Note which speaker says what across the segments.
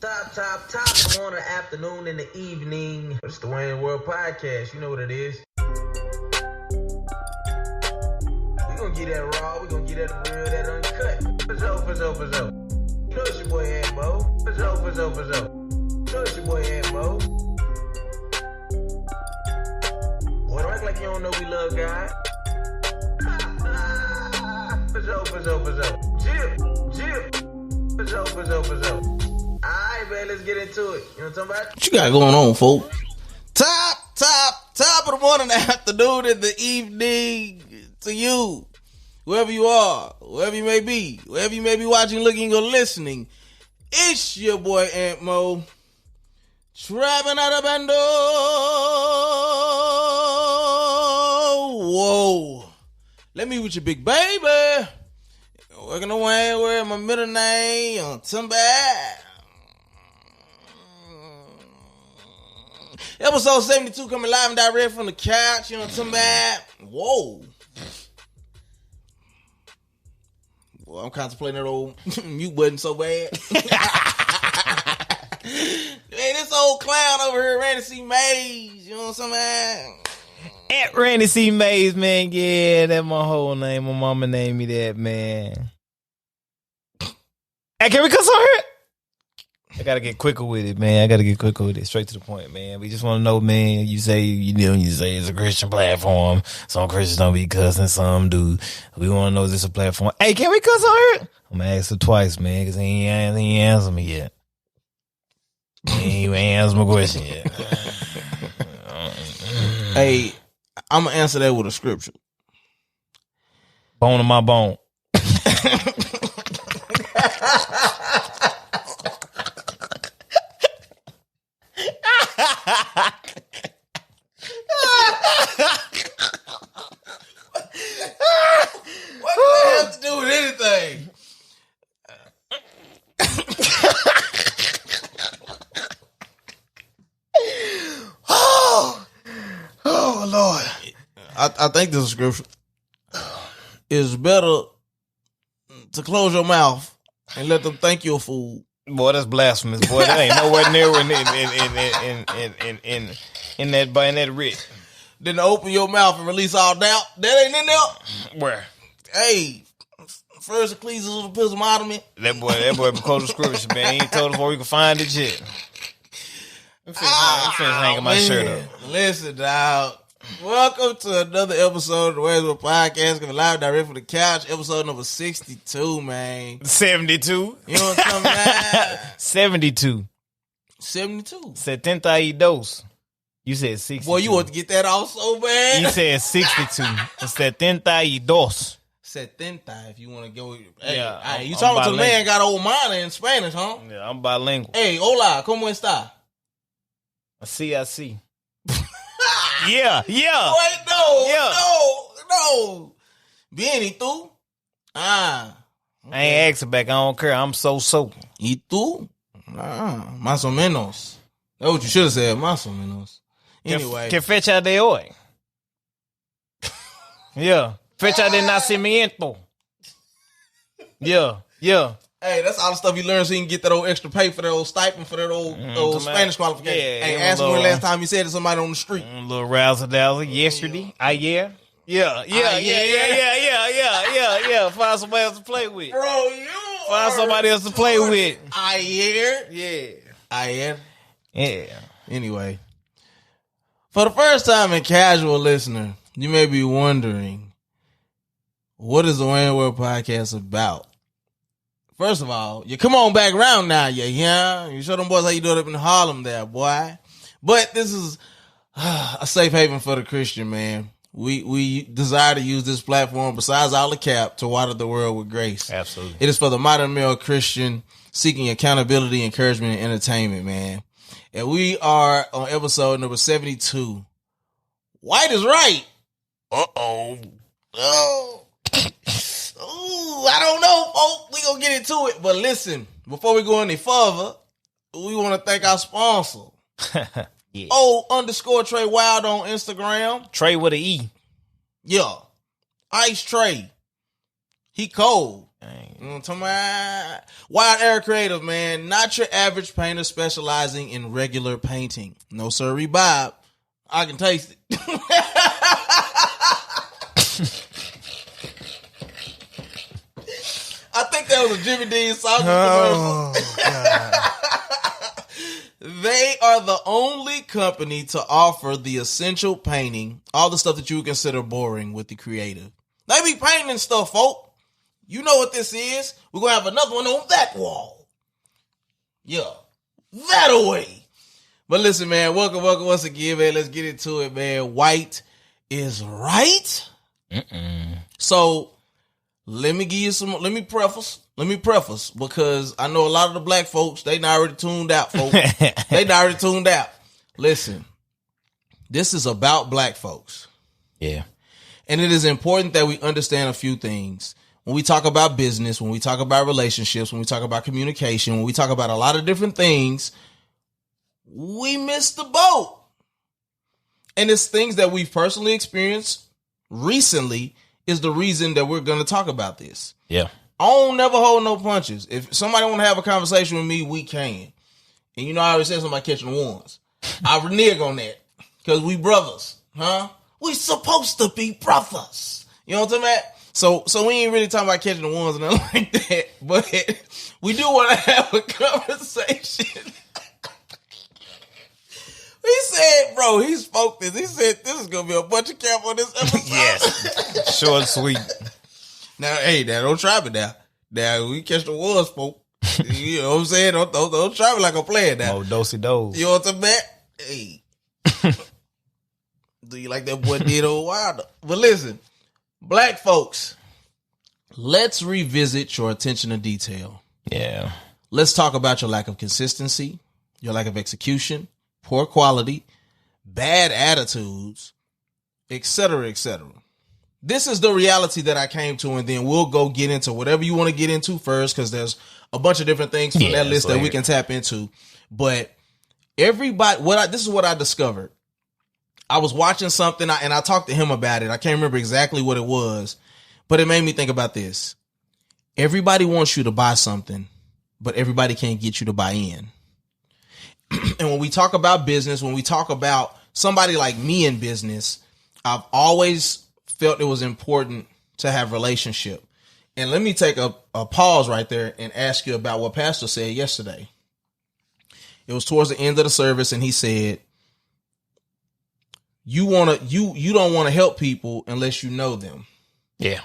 Speaker 1: Top, morning, afternoon, and the evening. It's the Wayne World Podcast. You know what it is. We gonna get that raw, we gonna get that real, that uncut. For so. You know it's your boy AntMoe. For so. You know it's your boy AntMoe. Well, don't act like you don't know we love God. For so. Jip. For so. Alright, man, let's get into it. You know what I'm talking about?
Speaker 2: What you got going on, folks? Top of the morning, the afternoon, and the evening to you. Wherever you are, wherever you may be watching, looking, or listening. It's your boy AntMoe. Trapping out of bando. Whoa. Let me with your big baby. Working away with my middle name on somebody. Episode 72 coming live and direct from the couch. You know what I'm talking about? Whoa. Well, I'm contemplating that old mute button so bad. Man, this old clown over here, Randy C. Mays. You know what I'm saying?
Speaker 3: At Randy C. Mays, man. Yeah, that's my whole name. My mama named me that, man. Hey, can we cuss on here? I gotta get quicker with it, man. Straight to the point, man. We just want to know, man. You say it's a Christian platform. Some Christians don't be cussing, some do. We want to know is this a platform? Hey, can we cuss on here? I'm gonna ask her twice, man, because he ain't answered me yet. He ain't answered my question yet.
Speaker 2: Hey, I'm gonna answer that with a scripture.
Speaker 3: Bone to my bone.
Speaker 2: What does that have to do with anything? Oh Lord. I think this is scripture. It's better to close your mouth and let them think you're a fool.
Speaker 3: Boy, that's blasphemous, boy. That ain't nowhere near in that writ.
Speaker 2: Then to open your mouth and release all doubt. That ain't in there.
Speaker 3: Where?
Speaker 2: Hey, first Ecclesiastes of the Epistemology.
Speaker 3: That boy quoted scripture, man. He ain't told us where we can find it yet. I'm finna hanging my shirt up.
Speaker 2: Listen, dog. Welcome to another episode of the Wayne's World Podcast, coming live direct from the couch. Episode number 62, man.
Speaker 3: 72.
Speaker 2: You know what I'm talking about?
Speaker 3: 72.
Speaker 2: 72.
Speaker 3: 72. You said 62.
Speaker 2: Boy, you want to get that off so bad?
Speaker 3: You said 62. 72.
Speaker 2: 70, if you want to go. Hey,
Speaker 3: Yeah,
Speaker 2: hey, you
Speaker 3: I'm
Speaker 2: talking to a
Speaker 3: bilingual.
Speaker 2: man got old mana in Spanish, huh?
Speaker 3: Yeah, I'm bilingual.
Speaker 2: Hey, hola, ¿cómo está?
Speaker 3: I see. Yeah.
Speaker 2: Wait, no. Bien, ¿y tú? Ah.
Speaker 3: Okay. I ain't asking back. I don't care. I'm so.
Speaker 2: ¿Y tú? Ah, más o menos. That's what you should have said, más o menos. Anyway.
Speaker 3: Que fecha de hoy? Yeah. Fecha de nacimiento. Yeah.
Speaker 2: Hey, that's all the stuff you learn so you can get that old extra pay for that old stipend for that old Spanish qualification.
Speaker 3: Yeah,
Speaker 2: hey, ask me when the last time you said to somebody on the street.
Speaker 3: A little razzle-dazzle. Yesterday. Yeah. Find somebody else to play with.
Speaker 2: Bro,
Speaker 3: Find somebody else to play with.
Speaker 2: Ayer.
Speaker 3: Yeah.
Speaker 2: Anyway, for the first time in casual listener, you may be wondering, what is the Wayne World Podcast about? First of all, you come on back around now, you show them boys how you do it up in Harlem there, boy. But this is a safe haven for the Christian, man. We desire to use this platform, besides all the cap, to water the world with grace.
Speaker 3: Absolutely.
Speaker 2: It is for the modern male Christian seeking accountability, encouragement, and entertainment, man. And we are on episode number 72. White is right. Oh. Ooh, I don't know, folks. We gonna get into it. But listen, before we go any further, we want to thank our sponsor.
Speaker 3: Yeah.
Speaker 2: _Trey Wild on Instagram.
Speaker 3: Trey with an E.
Speaker 2: Yeah. Ice Trey. He cold.
Speaker 3: Dang.
Speaker 2: You know what I'm talking about? Wild Air Creative, man. Not your average painter specializing in regular painting. No, sir, Bob. I can taste it. I think that was a Jimmy Dean sausage commercial. They are the only company to offer the essential painting, all the stuff that you would consider boring with the creative. They be painting stuff, folk. You know what this is. We're going to have another one on that wall. Yeah. That away. But listen, man, welcome once again, man. Let's get into it, man. White is right. So let me give you some, let me preface because I know a lot of the black folks, they not already tuned out, folks. They not already tuned out. Listen, this is about black folks.
Speaker 3: Yeah.
Speaker 2: And it is important that we understand a few things. When we talk about business, when we talk about relationships, when we talk about communication, when we talk about a lot of different things, we miss the boat. And it's things that we've personally experienced recently is the reason that we're going to talk about this.
Speaker 3: Yeah.
Speaker 2: I don't never hold no punches. If somebody want to have a conversation with me, we can. And you know, I always say somebody catching the ones. I renege on that because we brothers, huh? We supposed to be brothers. You know what I'm talking about? So we ain't really talking about catching the ones and nothing like that, but we do want to have a conversation. He said, bro, he spoke this. He said, this is going to be a bunch of cap on this episode.
Speaker 3: Yes. Short and sweet.
Speaker 2: Now, hey, now don't try me now. Now, we catch the ones, folks. You know what I'm saying? Don't try me like I'm playing now.
Speaker 3: Oh, dosey-dos.
Speaker 2: You know what I'm talking about? Hey. Do you like that boy did old Wilder? But listen, black folks, let's revisit your attention to detail.
Speaker 3: Yeah.
Speaker 2: Let's talk about your lack of consistency, your lack of execution, poor quality, bad attitudes, etc., etc. This is the reality that I came to, and then we'll go get into whatever you want to get into first, because there's a bunch of different things from that list that we can tap into. But everybody, this is what I discovered. I was watching something, and I talked to him about it. I can't remember exactly what it was, but it made me think about this. Everybody wants you to buy something, but everybody can't get you to buy in. And when we talk about business, when we talk about somebody like me in business, I've always felt it was important to have relationship. And let me take a pause right there and ask you about what Pastor said yesterday. It was towards the end of the service, and he said, you don't want to help people unless you know them.
Speaker 3: Yeah.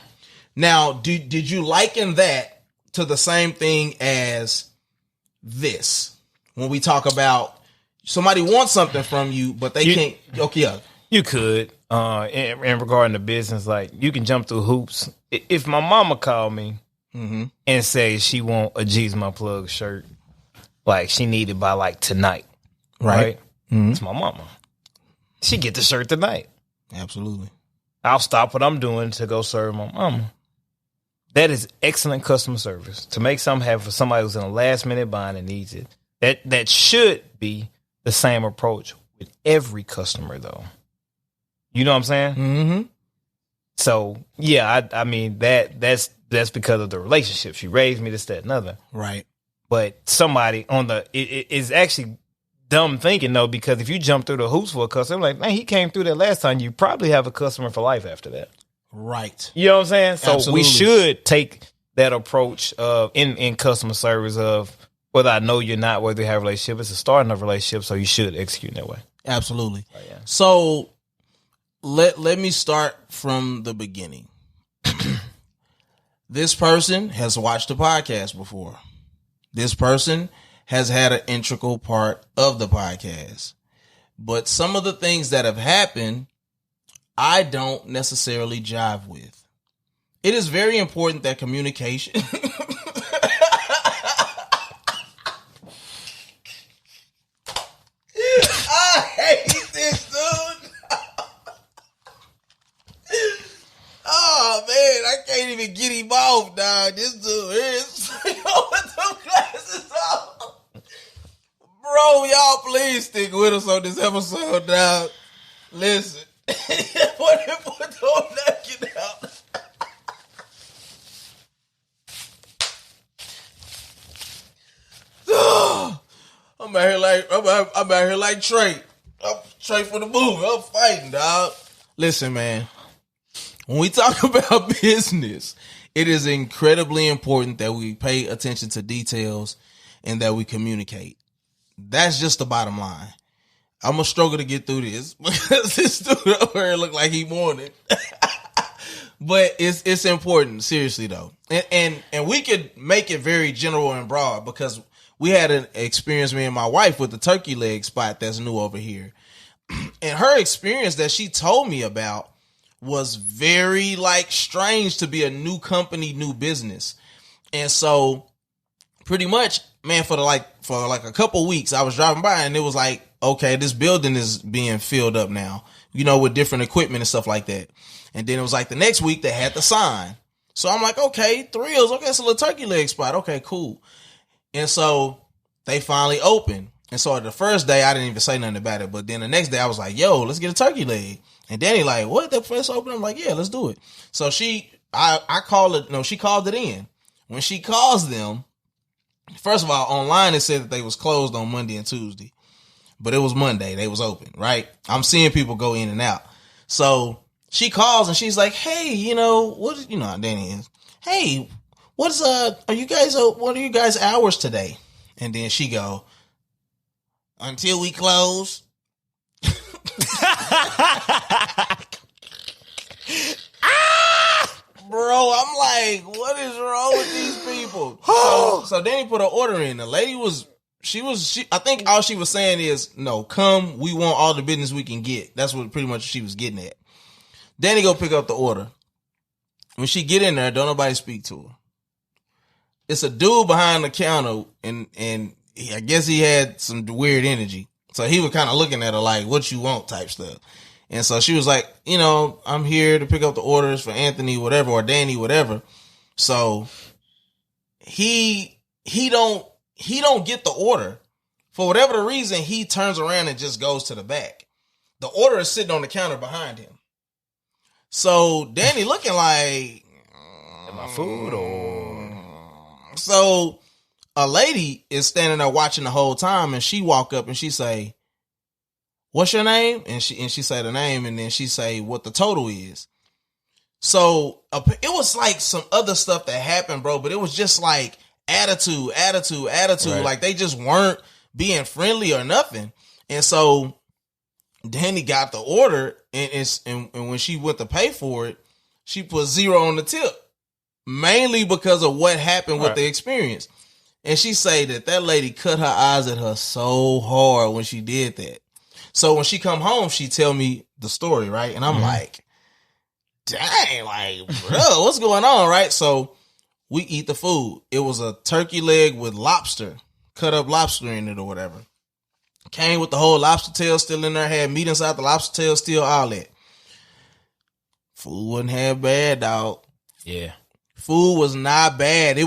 Speaker 3: Now,
Speaker 2: did you liken that to the same thing as this? When we talk about somebody wants something from you, but they can't. Okay, yeah.
Speaker 3: You could, in regarding the business, like you can jump through hoops. If my mama called me and say she want a G's My Plug shirt, like she need it by like tonight, right? It's my mama. She get the shirt tonight.
Speaker 2: Absolutely.
Speaker 3: I'll stop what I'm doing to go serve my mama. That is excellent customer service. To make something happen for somebody who's in a last minute bind and needs it. That should be the same approach with every customer, though. You know what I'm saying? Mm-hmm. So yeah, I mean that's because of the relationship. She raised me, this, that, and other.
Speaker 2: Right.
Speaker 3: But somebody it is actually dumb thinking though, because if you jump through the hoops for a customer, like, man, he came through that last time, you probably have a customer for life after that.
Speaker 2: Right.
Speaker 3: You know what I'm saying? So
Speaker 2: Absolutely.
Speaker 3: We should take that approach of in customer service of whether I know you're not, whether you have a relationship, it's a starting of a relationship, so you should execute in that way.
Speaker 2: Absolutely.
Speaker 3: Oh, yeah.
Speaker 2: So let me start from the beginning. This person has watched the podcast before. This person has had an integral part of the podcast. But some of the things that have happened, I don't necessarily jive with. It is very important that communication... I hate this, dude. Oh, man, I can't even get him off, dog. This dude is with them glasses on. Bro, y'all please stick with us on this episode, dog. Listen. Don't knock it out. I'm out here like Trey. I'm Trey for the movie. I'm fighting, dog. Listen, man. When we talk about business, it is incredibly important that we pay attention to details and that we communicate. That's just the bottom line. I'm gonna struggle to get through this because this dude over here look like he wanted. But it's important, seriously though. And we could make it very general and broad because we had an experience, me and my wife, with the turkey leg spot that's new over here. And her experience that she told me about was very like strange to be a new company, new business. And so pretty much, man, for like a couple weeks, I was driving by and it was like, okay, this building is being filled up now, you know, with different equipment and stuff like that. And then it was like the next week they had the sign. So I'm like, okay, thrills. Okay, it's a little turkey leg spot. Okay, cool. And so they finally opened. And so the first day I didn't even say nothing about it. But then the next day I was like, yo, let's get a turkey leg. And Danny like, what? The place open? I'm like, yeah, let's do it. So she called it in. When she calls them, first of all, online it said that they was closed on Monday and Tuesday. But it was Monday. They was open, right? I'm seeing people go in and out. So she calls and she's like, hey, how Danny is. Hey, what are you guys hours today? And then she go, until we close. Bro, I'm like, what is wrong with these people? So Danny put an order in. The lady I think all she was saying is, no, come, we want all the business we can get. That's what pretty much she was getting at. Danny go pick up the order. When she get in there, don't nobody speak to her. It's a dude behind the counter, and I guess he had some weird energy. So he was kind of looking at her like, what you want type stuff. And so she was like, I'm here to pick up the orders for Anthony, whatever, or Danny, whatever. So he don't get the order. For whatever the reason, he turns around and just goes to the back. The order is sitting on the counter behind him. So Danny looking like,
Speaker 3: am I food or?
Speaker 2: So a lady is standing there watching the whole time, and she walk up and she say, what's your name? And she say the name, and then she say what the total is. So it was like some other stuff that happened, bro, but it was just like attitude. Right. Like they just weren't being friendly or nothing. And so Danny got the order, and when she went to pay for it, she put 0 on the tip, mainly because of what happened with the experience. And she say that lady cut her eyes at her so hard when she did that. So when she come home, she tell me the story, right? And I'm like, dang, like, bro, what's going on, right? So we eat the food. It was a turkey leg with lobster, cut up lobster in it or whatever. Came with the whole lobster tail still in there, had meat inside the lobster tail still, all that. Food wasn't half bad, dog.
Speaker 3: Yeah.
Speaker 2: Food was not bad.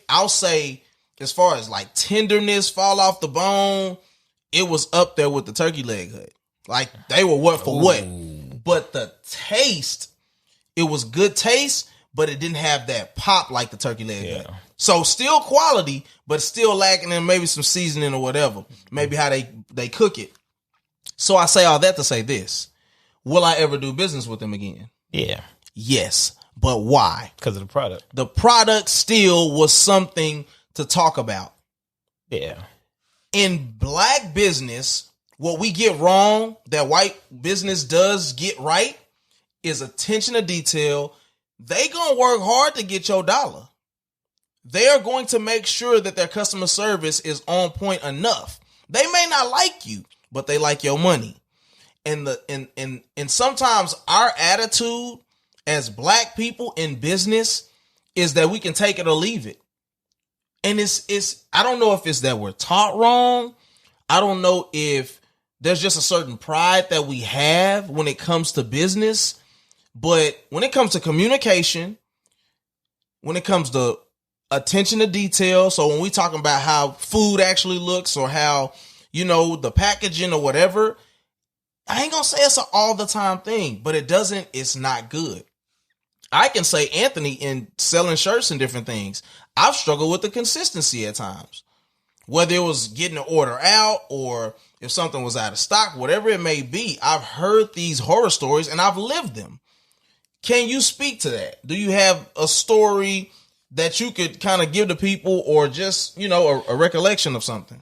Speaker 2: I'll say, as far as like tenderness, fall off the bone, it was up there with the turkey leg hut. Like they were what for what. But the taste, it was good taste, but it didn't have that pop like the turkey leg hut. So still quality, but still lacking in maybe some seasoning or whatever. Maybe how they cook it. So I say all that to say this. Will I ever do business with them again?
Speaker 3: Yeah.
Speaker 2: Yes. But why?
Speaker 3: Because of the product.
Speaker 2: The product still was something to talk about.
Speaker 3: Yeah.
Speaker 2: In black business, what we get wrong that white business does get right is attention to detail. They gonna work hard to get your dollar. They are going to make sure that their customer service is on point enough. They may not like you, but they like your money. And sometimes our attitude as black people in business is that we can take it or leave it. And it's I don't know if it's that we're taught wrong. I don't know if there's just a certain pride that we have when it comes to business. But when it comes to communication, when it comes to attention to detail, so when we talking about how food actually looks or how, the packaging or whatever, I ain't gonna say it's an all the time thing, but it's not good. I can say, Anthony, in selling shirts and different things, I've struggled with the consistency at times. Whether it was getting the order out or if something was out of stock, whatever it may be, I've heard these horror stories and I've lived them. Can you speak to that? Do you have a story that you could kind of give to people, or just, you know, a recollection of something?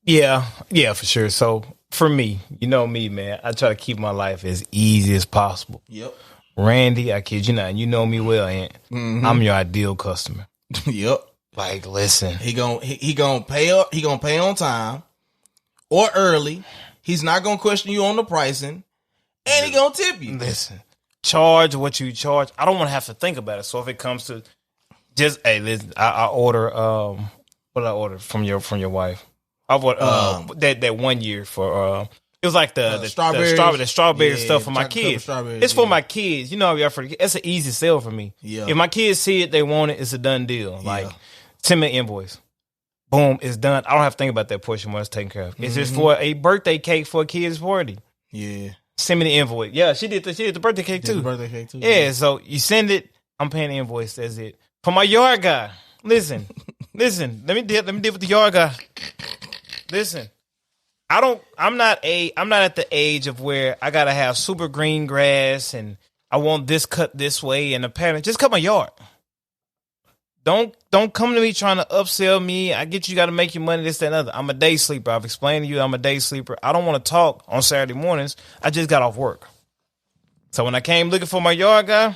Speaker 3: Yeah, for sure. So for me, you know me, man, I try to keep my life as easy as possible.
Speaker 2: Yep.
Speaker 3: Randy, I kid you not, and you know me well, Ant. I'm your ideal customer.
Speaker 2: Yep.
Speaker 3: Like, listen,
Speaker 2: he gonna pay on time or early. He's not gonna question you on the pricing, and he gonna tip you.
Speaker 3: Listen, charge what you charge. I don't want to have to think about it. So if it comes to just, hey, listen, I order what did I order from your wife? I ordered that 1 year for it was like the strawberry stuff for my kids. It's for my kids. You know, it's an easy sell for me.
Speaker 2: Yeah.
Speaker 3: If my kids see it, they want it. It's a done deal. Like, send me an invoice. Boom, it's done. I don't have to think about that portion when it's taken care of. It's just for a birthday cake for a kid's party.
Speaker 2: Yeah.
Speaker 3: Send me the invoice. Yeah, she did the birthday cake too. Yeah, so you send it. I'm paying the invoice. That's it. For my yard guy. Listen. Let me deal with the yard guy. Listen. I'm not at the age of where I gotta have super green grass and I want this cut this way and a pattern. Just cut my yard. Don't come to me trying to upsell me. I get you got to make your money, this, that, and other. I'm a day sleeper. I've explained to you I'm a day sleeper. I don't want to talk on Saturday mornings. I just got off work. So when I came looking for my yard guy,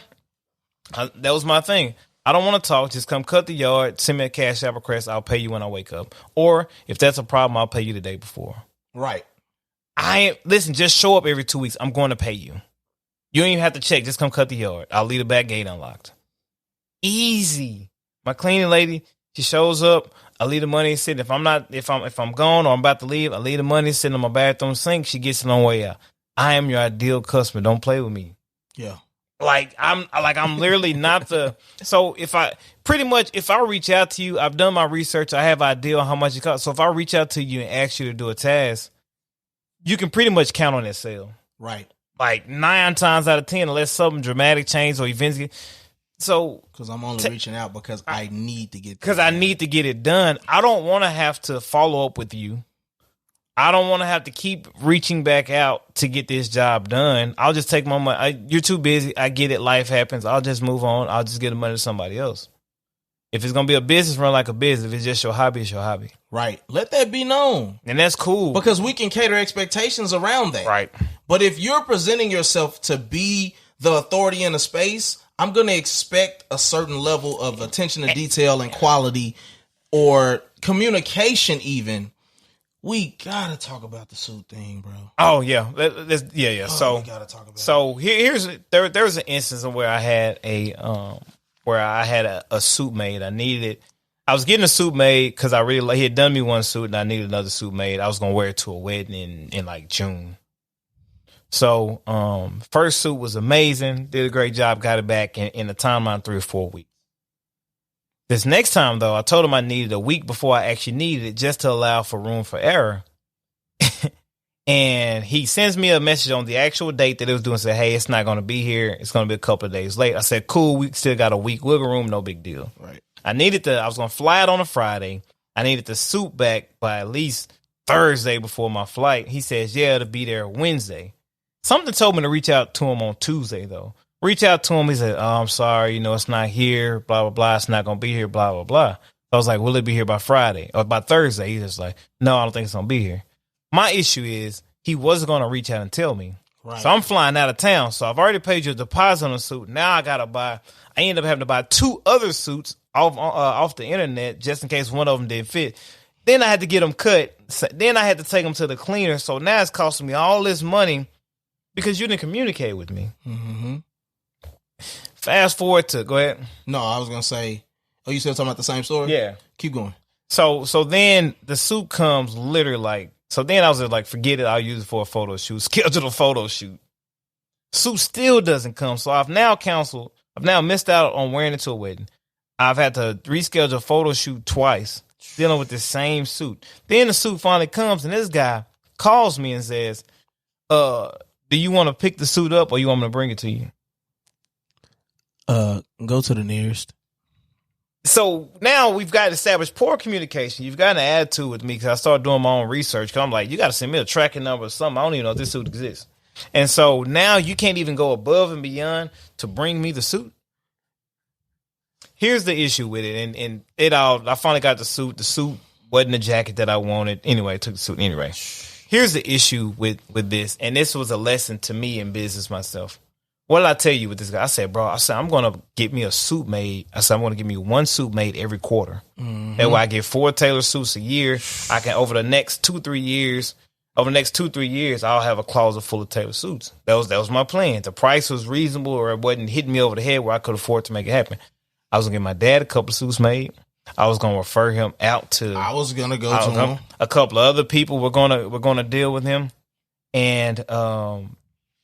Speaker 3: that was my thing. I don't want to talk. Just come cut the yard. Send me a cash app request. I'll pay you when I wake up. Or if that's a problem, I'll pay you the day before.
Speaker 2: Right.
Speaker 3: Listen, just show up every 2 weeks. I'm going to pay you. You don't even have to check. Just come cut the yard. I'll leave the back gate unlocked. Easy. My cleaning lady, she shows up. I leave the money sitting. If I'm gone or I'm about to leave, I leave the money sitting on my bathroom sink. She gets it on the way out. I am your ideal customer. Don't play with me.
Speaker 2: Yeah.
Speaker 3: I'm literally not the. So if I reach out to you, I've done my research. I have an idea on how much it costs. So if I reach out to you and ask you to do a task, you can pretty much count on that sale.
Speaker 2: Right.
Speaker 3: Like 9 times out of 10, unless something dramatic changes or events get. So
Speaker 2: because I'm only reaching out because I need to get
Speaker 3: it done. I don't want to have to follow up with you. I don't want to have to keep reaching back out to get this job done. I'll just take my money. You're too busy. I get it. Life happens. I'll just move on. I'll just get the money to somebody else. If it's going to be a business, run like a business. If it's just your hobby, it's your hobby.
Speaker 2: Right. Let that be known.
Speaker 3: And that's cool.
Speaker 2: Because we can cater expectations around that.
Speaker 3: Right.
Speaker 2: But if you're presenting yourself to be the authority in a space, I'm going to expect a certain level of attention to detail and quality or communication even. We got to talk about the suit thing, bro.
Speaker 3: Oh, yeah. Yeah. So
Speaker 2: we got to talk about
Speaker 3: it. There was an instance where I had a suit made. I needed it. I was getting a suit made because he had done me one suit and I needed another suit made. I was going to wear it to a wedding in like June. So, first suit was amazing. Did a great job. Got it back in a timeline 3 or 4 weeks. This next time, though, I told him I needed a week before I actually needed it just to allow for room for error. And he sends me a message on the actual date that it was doing. Said, hey, it's not going to be here. It's going to be a couple of days late. I said, cool. We still got a week wiggle room. No big deal.
Speaker 2: Right.
Speaker 3: I was going to fly it on a Friday. I needed the suit back by at least Thursday before my flight. He says, yeah, it'll be there Wednesday. Something told me to reach out to him on Tuesday, though. Reach out to him. He said, oh, I'm sorry. It's not here. Blah, blah, blah. It's not going to be here. Blah, blah, blah. I was like, will it be here by Friday or by Thursday? He's just like, no, I don't think it's going to be here. My issue is he wasn't going to reach out and tell me. Right. So I'm flying out of town. So I've already paid your deposit on a suit. Now I end up having to buy 2 other suits off the internet just in case one of them didn't fit. Then I had to get them cut. Then I had to take them to the cleaner. So now it's costing me all this money because you didn't communicate with me.
Speaker 2: Mm-hmm.
Speaker 3: Fast forward to, go ahead.
Speaker 2: No, I was going to say, you still talking about the same story?
Speaker 3: Yeah.
Speaker 2: Keep going.
Speaker 3: So then the suit comes literally so then I was like, forget it. I'll use it for a photo shoot. Schedule a photo shoot. Suit still doesn't come. So I've now missed out on wearing it to a wedding. I've had to reschedule a photo shoot twice, dealing with the same suit. Then the suit finally comes and this guy calls me and says, do you want to pick the suit up or you want me to bring it to you?
Speaker 2: Go to the nearest.
Speaker 3: So now we've got established poor communication. You've got an attitude with me because I started doing my own research. Because I'm like, you got to send me a tracking number or something. I don't even know if this suit exists. And so now you can't even go above and beyond to bring me the suit. Here's the issue with it. And it all, I finally got the suit. The suit wasn't the jacket that I wanted. Anyway, I took the suit anyway. Here's the issue with this. And this was a lesson to me in business myself. What did I tell you with this guy? I said, bro, I'm going to get me a suit made. I said, I'm going to get me one suit made every quarter. Mm-hmm. That way I get 4 tailored suits a year. I can, over the next 2-3 years, I'll have a closet full of tailored suits. That was my plan. The price was reasonable, or it wasn't hitting me over the head where I could afford to make it happen. I was going to get my dad a couple of suits made. I was going to refer him out to.
Speaker 2: I was going to go to him.
Speaker 3: A couple of other people were going to deal with him. And,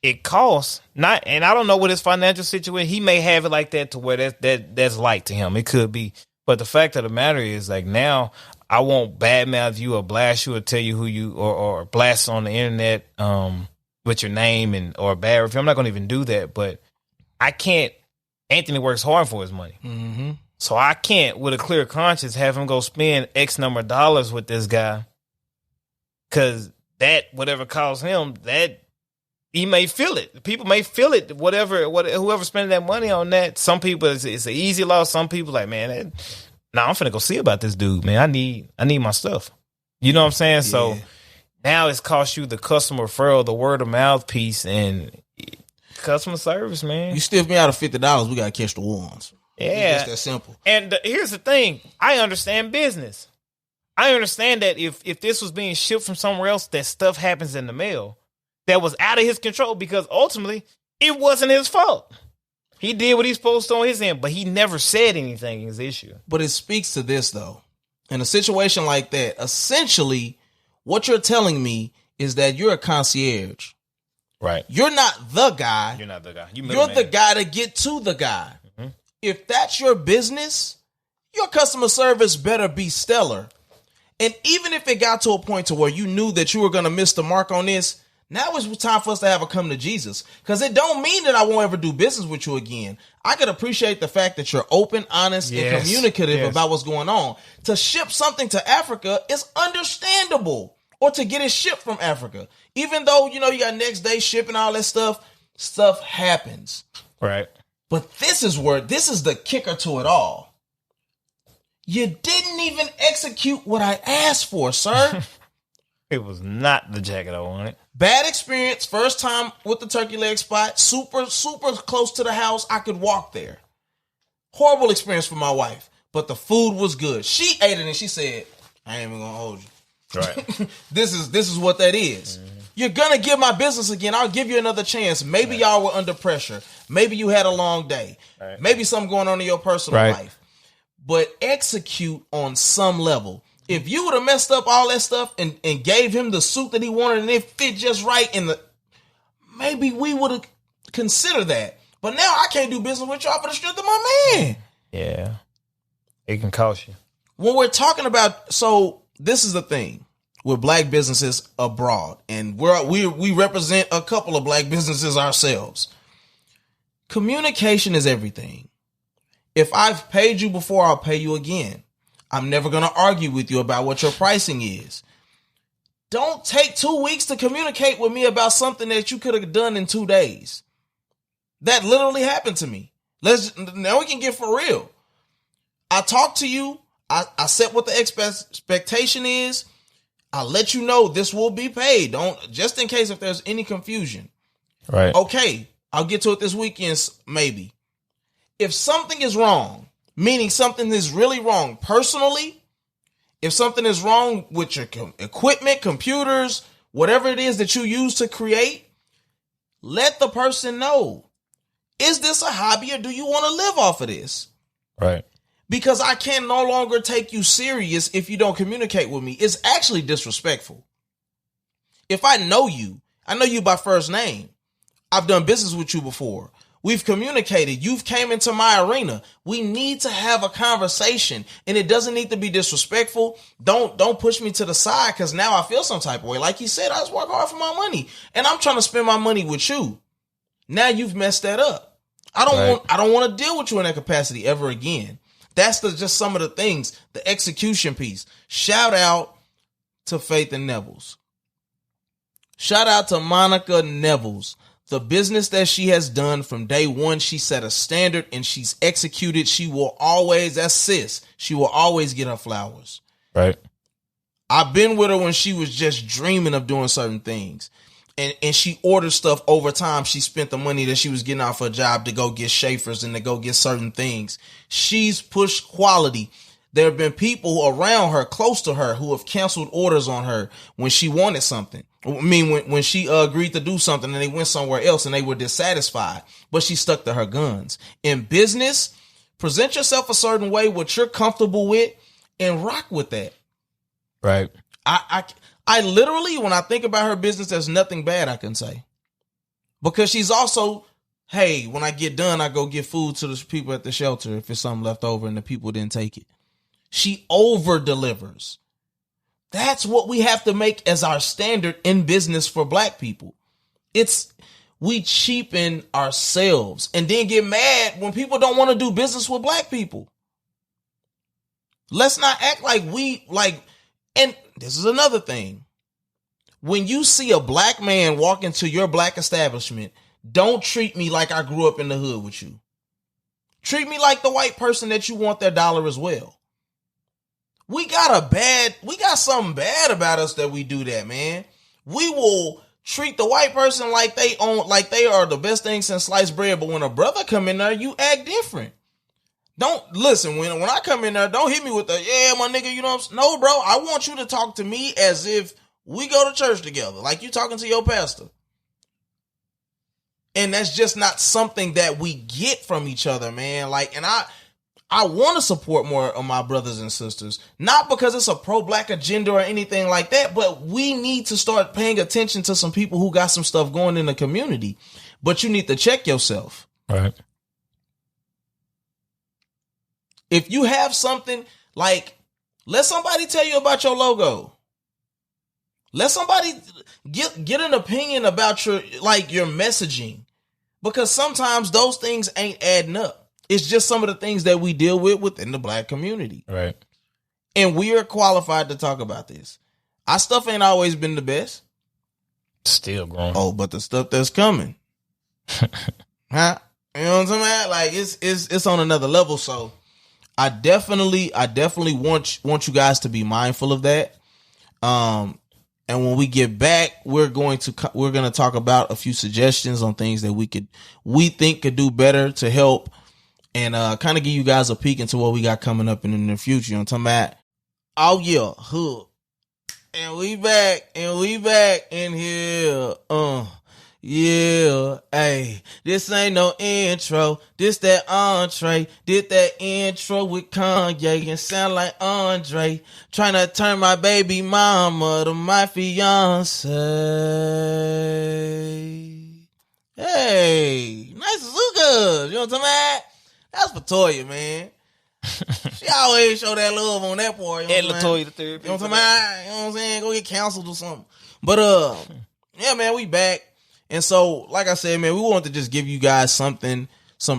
Speaker 3: it costs not, and I don't know what his financial situation. He may have it like that to where that's light to him. It could be, but the fact of the matter is, like, now I won't badmouth you or blast you or tell you who you or blast on the internet with your name or a bad review. I'm not going to even do that. But I can't. Anthony works hard for his money, so I can't, with a clear conscience, have him go spend X number of dollars with this guy, because that whatever costs him that. He may feel it. People may feel it. Whoever spending that money on that. Some people it's an easy loss. Some people like, man, I'm finna go see about this dude, man. I need my stuff. You know what I'm saying? Yeah. So now it's cost you the customer referral, the word of mouth piece, and customer service, man.
Speaker 2: You stiff me out of $50, we gotta catch the ones.
Speaker 3: Yeah,
Speaker 2: it's that simple.
Speaker 3: And here's the thing: I understand business. I understand that if this was being shipped from somewhere else, that stuff happens in the mail. That was out of his control, because ultimately it wasn't his fault. He did what he's supposed to on his end, but he never said anything in his issue.
Speaker 2: But it speaks to this, though. In a situation like that, essentially what you're telling me is that you're a concierge.
Speaker 3: Right.
Speaker 2: You're not the guy.
Speaker 3: You're not the guy.
Speaker 2: You're the guy to get to the guy. Mm-hmm. If that's your business, your customer service better be stellar. And even if it got to a point to where you knew that you were going to miss the mark on this, now it's time for us to have a come to Jesus, because it don't mean that I won't ever do business with you again. I could appreciate the fact that you're open, honest, and communicative about what's going on. To ship something to Africa is understandable, or to get it shipped from Africa. Even though, you got next day shipping, all that stuff happens.
Speaker 3: Right.
Speaker 2: But this is the kicker to it all. You didn't even execute what I asked for, sir.
Speaker 3: It was not the jacket I wanted.
Speaker 2: Bad experience. First time with the turkey leg spot. Super, super close to the house. I could walk there. Horrible experience for my wife. But the food was good. She ate it and she said, I ain't even gonna hold you.
Speaker 3: Right.
Speaker 2: This is what that is. Mm-hmm. You're gonna give my business again. I'll give you another chance. Maybe y'all were under pressure. Maybe you had a long day. Right. Maybe something going on in your personal life. But execute on some level. If you would have messed up all that stuff and gave him the suit that he wanted and it fit just right, maybe we would have considered that. But now I can't do business with y'all for the strength of my man.
Speaker 3: Yeah. It can cost you.
Speaker 2: When we're talking about, so this is the thing with black businesses abroad, and we represent a couple of black businesses ourselves. Communication is everything. If I've paid you before, I'll pay you again. I'm never going to argue with you about what your pricing is. Don't take 2 weeks to communicate with me about something that you could have done in 2 days. That literally happened to me. Now we can get for real. I talk to you. I set what the expectation is. I let you know this will be paid. Just in case if there's any confusion.
Speaker 3: Right.
Speaker 2: Okay. I'll get to it this weekend, maybe. If something is wrong, meaning something is really wrong personally, if something is wrong with your equipment, computers, whatever it is that you use to create, let the person know. Is this a hobby or do you want to live off of this?
Speaker 3: Right.
Speaker 2: Because I can no longer take you serious if you don't communicate with me. It's actually disrespectful. If I know you by first name. I've done business with you before. We've communicated. You've came into my arena. We need to have a conversation, and it doesn't need to be disrespectful. Don't push me to the side, because now I feel some type of way. Like he said, I just work hard for my money, and I'm trying to spend my money with you. Now you've messed that up. I don't want to deal with you in that capacity ever again. That's just some of the things, the execution piece. Shout out to Faith and Nevels. Shout out to Monica Nevels. The business that she has done from day one, she set a standard and she's executed. She will always, that's sis, she will always get her flowers.
Speaker 3: Right.
Speaker 2: I've been with her when she was just dreaming of doing certain things. And she ordered stuff over time. She spent the money that she was getting off her job to go get Schaefer's and to go get certain things. She's pushed quality. There have been people around her, close to her, who have canceled orders on her when she wanted something. I mean, when she agreed to do something and they went somewhere else and they were dissatisfied, but she stuck to her guns. In business, present yourself a certain way, what you're comfortable with, and rock with that.
Speaker 3: Right.
Speaker 2: I literally, when I think about her business, there's nothing bad I can say. Because she's also, hey, when I get done, I go get food to the people at the shelter if it's something left over and the people didn't take it. She over delivers. That's what we have to make as our standard in business for black people. We cheapen ourselves and then get mad when people don't want to do business with black people. Let's not act like and this is another thing. When you see a black man walk into your black establishment, don't treat me like I grew up in the hood with you. Treat me like the white person that you want their dollar as well. We got something bad about us that we do that, man. We will treat the white person like they are the best thing since sliced bread, but when a brother come in there, you act different. Don't listen when I come in there, don't hit me with the, yeah, my nigga, you know what I'm saying? No, bro, I want you to talk to me as if we go to church together, like you talking to your pastor. And that's just not something that we get from each other, man. Like, and I want to support more of my brothers and sisters, not because it's a pro-black agenda or anything like that, but we need to start paying attention to some people who got some stuff going in the community. But you need to check yourself.
Speaker 3: Right.
Speaker 2: If you have something, like, let somebody tell you about your logo. Let somebody get an opinion about your messaging, because sometimes those things ain't adding up. It's just some of the things that we deal with within the black community.
Speaker 3: Right.
Speaker 2: And we are qualified to talk about this. Our stuff ain't always been the best.
Speaker 3: Still growing.
Speaker 2: Oh, but the stuff that's coming. Huh? You know what I'm talking about? Like, it's on another level. So I definitely want you guys to be mindful of that. And when we get back, we're going to talk about a few suggestions on things that we think could do better to help, and kind of give you guys a peek into what we got coming up in the near future. You know what I'm talking about? Oh yeah, hood. And we back in here. Yeah, hey, this ain't no intro, this that entree. Did that intro with Kanye and sound like Andre, trying to turn my baby mama to my fiance. Hey, nice Azuka, you know what I'm talking about? That's for Toya, man. She always show that love on that part. You know what I'm saying?
Speaker 3: the third.
Speaker 2: You know what I'm talking about? You know what I'm saying? Go get counseled or something. But yeah, man, we back. And so, like I said, man, we want to just give you guys some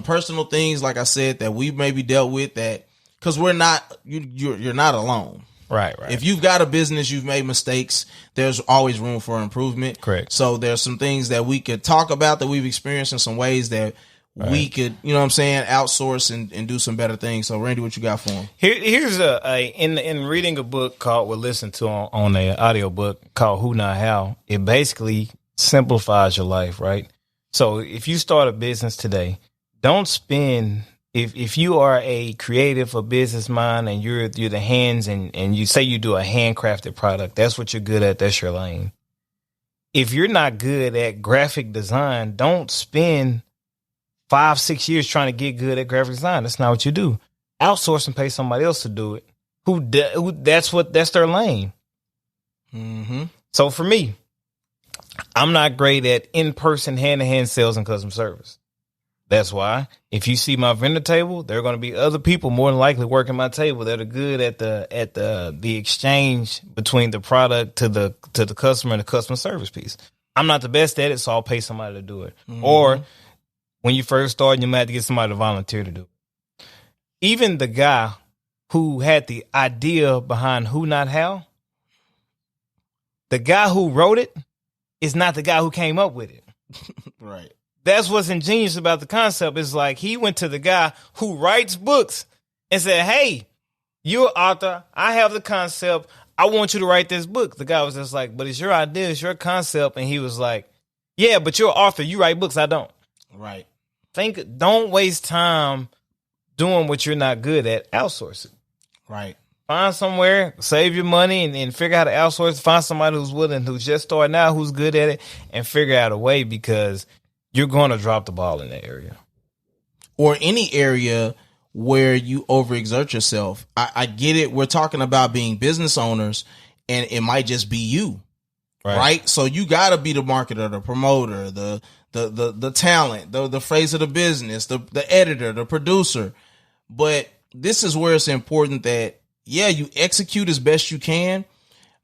Speaker 2: personal things, like I said, that we maybe dealt with, that, because we're not, you're not alone.
Speaker 3: Right.
Speaker 2: If you've got a business, you've made mistakes, there's always room for improvement.
Speaker 3: Correct.
Speaker 2: So there's some things that we could talk about that we've experienced in some ways that we could, you know what I'm saying, outsource and do some better things. So Randy, what you got for him?
Speaker 3: Here's in reading a book called, we'll listen to on an audio book called Who Not How, it basically simplifies your life, right? So if you start a business today, don't spend, if you are a creative or business mind and you're the hands and you say you do a handcrafted product, that's what you're good at, that's your lane. If you're not good at graphic design, don't spend 5-6 years trying to get good at graphic design. That's not what you do. Outsource and pay somebody else to do it. That's their lane.
Speaker 2: Mm-hmm.
Speaker 3: So for me, I'm not great at in-person hand-to-hand sales and customer service. That's why if you see my vendor table, there are going to be other people more than likely working my table that are good at the exchange between the product to the customer and the customer service piece. I'm not the best at it, so I'll pay somebody to do it. Mm-hmm. Or when you first start, you might have to get somebody to volunteer to do it. even the guy who had the idea behind Who Not How, the guy who wrote it is not the guy who came up with it.
Speaker 2: Right.
Speaker 3: That's what's ingenious about the concept. Is like he went to the guy who writes books and said, hey, you're an author. I have the concept. I want you to write this book. The guy was just like, but it's your idea. It's your concept. And he was like, yeah, but you're an author. You write books. I don't.
Speaker 2: Right.
Speaker 3: Don't waste time doing what you're not good at. Outsource it.
Speaker 2: Right.
Speaker 3: Find somewhere, save your money, and figure out how to outsource. Find somebody who's willing, who's just starting out, who's good at it, and figure out a way, because you're going to drop the ball in that area.
Speaker 2: Or any area where you overexert yourself. I get it. We're talking about being business owners, and it might just be you. Right? So you got to be the marketer, the promoter, the talent, the face of the business, the editor, the producer. But this is where it's important that, yeah, you execute as best you can,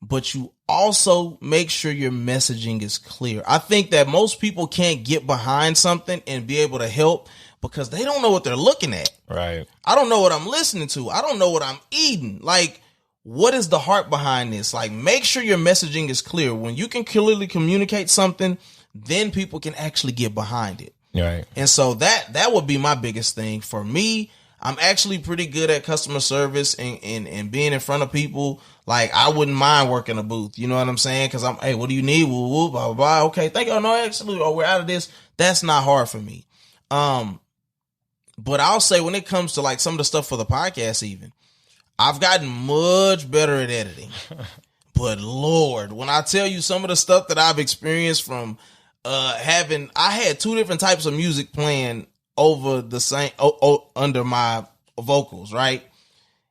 Speaker 2: but you also make sure your messaging is clear. I think that most people can't get behind something and be able to help because they don't know what they're looking at.
Speaker 3: Right.
Speaker 2: I don't know what I'm listening to. I don't know what I'm eating. Like, what is the heart behind this? Like, make sure your messaging is clear. When you can clearly communicate something, then people can actually get behind it.
Speaker 3: Right.
Speaker 2: And so that would be my biggest thing. For me, I'm actually pretty good at customer service and being in front of people. Like, I wouldn't mind working a booth. You know what I'm saying? Because hey, what do you need? Woo, woo, blah, blah, blah. Okay, thank you. Oh, no, actually, we're out of this. That's not hard for me. But I'll say when it comes to like some of the stuff for the podcast, even, I've gotten much better at editing. But Lord, when I tell you some of the stuff that I've experienced from I had two different types of music playing over the same under my vocals, right?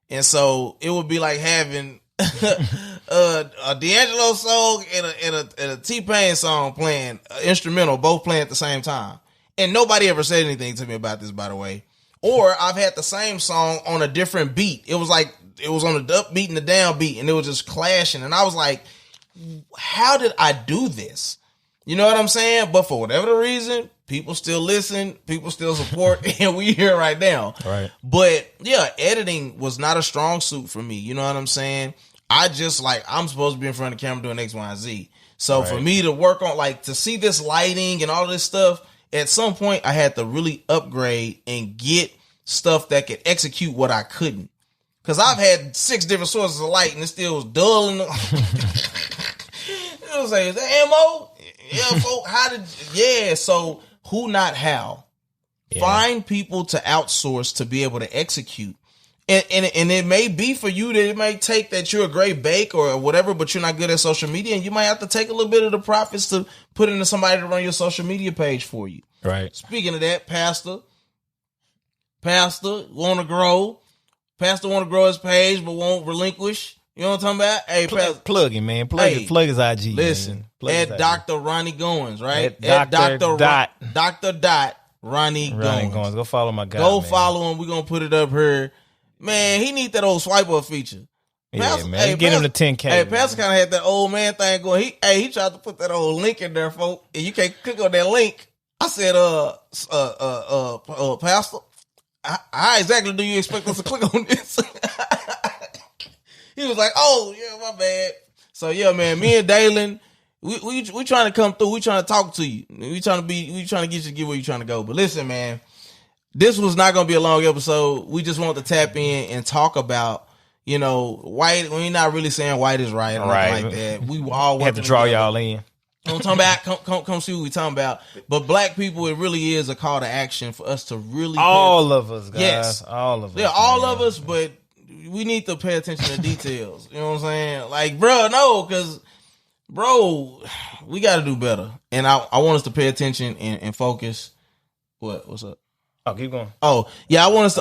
Speaker 2: And so it would be like having a D'Angelo song and a T-Pain song playing, instrumental, both playing at the same time. And nobody ever said anything to me about this, by the way. Or I've had the same song on a different beat. It was like, it was on the up beat and the down beat, and it was just clashing. And I was like, how did I do this? You know what I'm saying? But for whatever reason, people still listen, people still support, and we here right now.
Speaker 3: Right.
Speaker 2: But yeah, editing was not a strong suit for me. You know what I'm saying? I just like, I'm supposed to be in front of the camera doing X, Y, and Z. So for me to work on, like, to see this lighting and all this stuff, at some point I had to really upgrade and get stuff that could execute what I couldn't. Because I've had 6 different sources of light and it still was dull. And it was like, is that AntMoe? Yeah, folks, so who not how? Yeah. Find people to outsource to be able to execute. And it may be for you that it may take that you're a great bake or whatever, but you're not good at social media, and you might have to take a little bit of the profits to put into somebody to run your social media page for you.
Speaker 3: Right.
Speaker 2: Speaking of that, Pastor want to grow. Pastor want to grow his page, but won't relinquish. You know what I'm talking about? Hey,
Speaker 3: plug him, man. Plug his IG.
Speaker 2: Listen, at Dr. Ronnie Goins, right?
Speaker 3: At Dr.
Speaker 2: Ronnie Goins.
Speaker 3: Go follow my guy.
Speaker 2: Go follow him. We're going to put it up here. Man, he need that old swipe up feature.
Speaker 3: Pastor, man. Get him the 10K.
Speaker 2: Hey, Pastor kind of had that old man thing going. He tried to put that old link in there, folks. And you can't click on that link. I said, Pastor, how exactly do you expect us to click on this? He was like, oh, yeah, my bad. So, yeah, man, me and Dalen, we trying to come through. We trying to talk to you. We trying to get you to get where you trying to go. But listen, man, this was not going to be a long episode. We just wanted to tap in and talk about, you know, white. We're not really saying white is right or nothing like that. We all
Speaker 3: have to draw y'all in.
Speaker 2: I'm talking about, come see what we talking about. But black people, it really is a call to action for us to really.
Speaker 3: All of us, guys.
Speaker 2: Yes.
Speaker 3: All of us.
Speaker 2: Yeah, all of us, but we need to pay attention to details. You know what I'm saying? Like, bro, no, because, bro, we got to do better. And I want us to pay attention and focus. What's up?
Speaker 3: Oh, keep going.
Speaker 2: Oh, yeah, I want us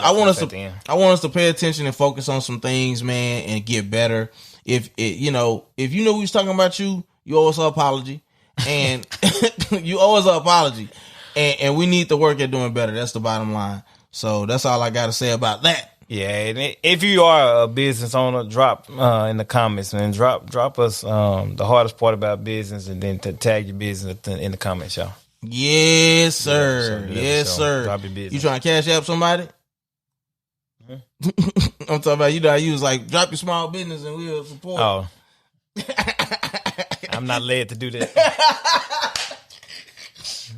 Speaker 2: to pay attention and focus on some things, man, and get better. If you know we was talking about you owe us an apology. And you owe us an apology. And we need to work at doing better. That's the bottom line. So that's all I got to say about that.
Speaker 3: Yeah, and if you are a business owner, drop in the comments, man. Drop us the hardest part about business, and then to tag your business in the comments, y'all.
Speaker 2: Yes, sir. Yes, sir.
Speaker 3: Drop your business.
Speaker 2: You trying to cash app somebody? I'm talking about, you know, how you was like, drop your small business and we'll support.
Speaker 3: Oh. I'm not led to do that.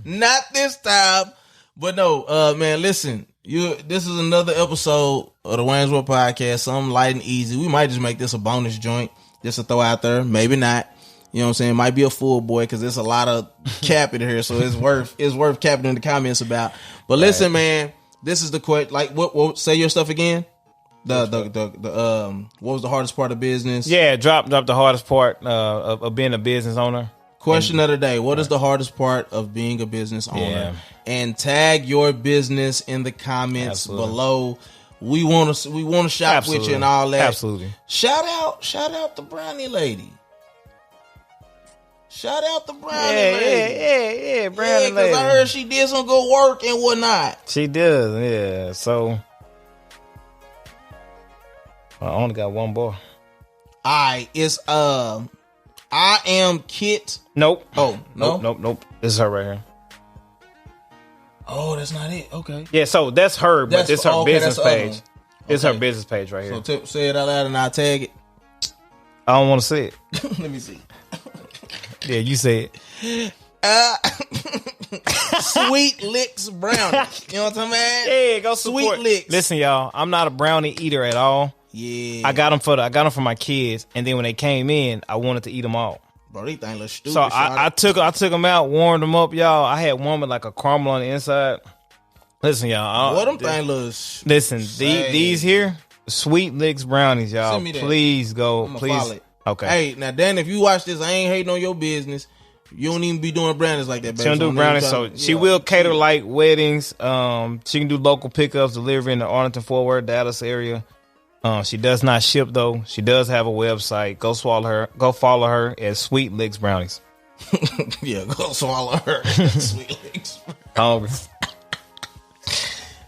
Speaker 2: Not this time. But no, man, listen. This is another episode of the Waynesville Podcast. Something light and easy. We might just make this a bonus joint just to throw out there. Maybe not. You know what I'm saying? Might be a full boy because there's a lot of cap in here, so it's worth capping in the comments about. But listen, man, this is the question. Like, what? Say your stuff again. What was the hardest part of business?
Speaker 3: Yeah, drop the hardest part of being a business owner.
Speaker 2: Question of the day: what is the hardest part of being a business owner?
Speaker 3: Yeah.
Speaker 2: And tag your business in the comments below. We want to shop with you and all that.
Speaker 3: Absolutely.
Speaker 2: Shout out the brownie lady. Shout out the brownie lady.
Speaker 3: Yeah, brownie lady.
Speaker 2: Because I heard she did some good work and whatnot.
Speaker 3: She does, yeah. So I only got one more.
Speaker 2: Alright, it's I am Kit.
Speaker 3: Nope.
Speaker 2: Oh, no?
Speaker 3: Nope. This is her right here.
Speaker 2: Oh, that's not it. Okay.
Speaker 3: Yeah, so that's her, but this is her business page. This is her
Speaker 2: Okay.
Speaker 3: business page right here.
Speaker 2: So say it out loud and I'll tag it.
Speaker 3: I don't want to say it.
Speaker 2: Let me see.
Speaker 3: Yeah, you say it.
Speaker 2: Sweet Licks Brownie. You know what I'm saying?
Speaker 3: Yeah, go support.
Speaker 2: Sweet Licks.
Speaker 3: Listen, y'all, I'm not a brownie eater at all.
Speaker 2: Yeah.
Speaker 3: I got them for my kids, and then when they came in, I wanted to eat them all.
Speaker 2: Bro, these things look stupid.
Speaker 3: So I took them out, warmed them up, y'all. I had one with like a caramel on the inside. Listen, y'all.
Speaker 2: What them things look.
Speaker 3: Listen, these here, Sweet Licks brownies, y'all.
Speaker 2: Send me that.
Speaker 3: Please go.
Speaker 2: I'ma
Speaker 3: Please.
Speaker 2: follow it.
Speaker 3: Okay.
Speaker 2: Hey, now Dan, if you watch this, I ain't hating on your business. You don't even be doing brownies like that, baby.
Speaker 3: She don't do brownies, so she will cater like weddings. She can do local pickups, delivery in the Arlington, Fort Worth, Dallas area. She does not ship though. She does have a website. Go follow her at Sweet Licks Brownies.
Speaker 2: Yeah, go swallow her. Sweet Licks.
Speaker 3: Hungry.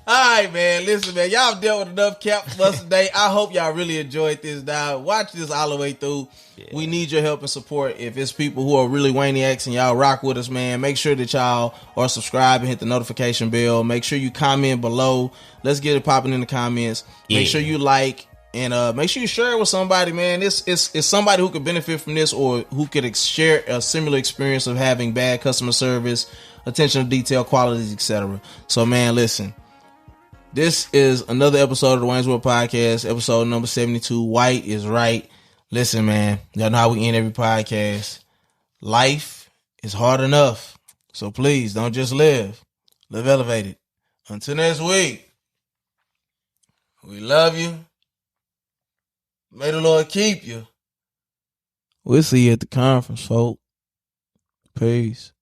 Speaker 2: All right, man. Listen, man. Y'all dealt with enough cap for us today. I hope y'all really enjoyed this, dog. Watch this all the way through. Yeah. We need your help and support. If it's people who are really Wayniacs and y'all rock with us, man, make sure that y'all are subscribed and hit the notification bell. Make sure you comment below. Let's get it popping in the comments. Yeah. Make sure you like and make sure you share it with somebody, man. It's somebody who could benefit from this or who could share a similar experience of having bad customer service, attention to detail, qualities, etc. So, man, listen. This is another episode of the Waynesville Podcast, episode number 72. White is right. Listen, man, y'all know how we end every podcast. Life is hard enough. So please don't just live. Live elevated. Until next week, we love you. May the Lord keep you. We'll see you at the conference, folks. Peace.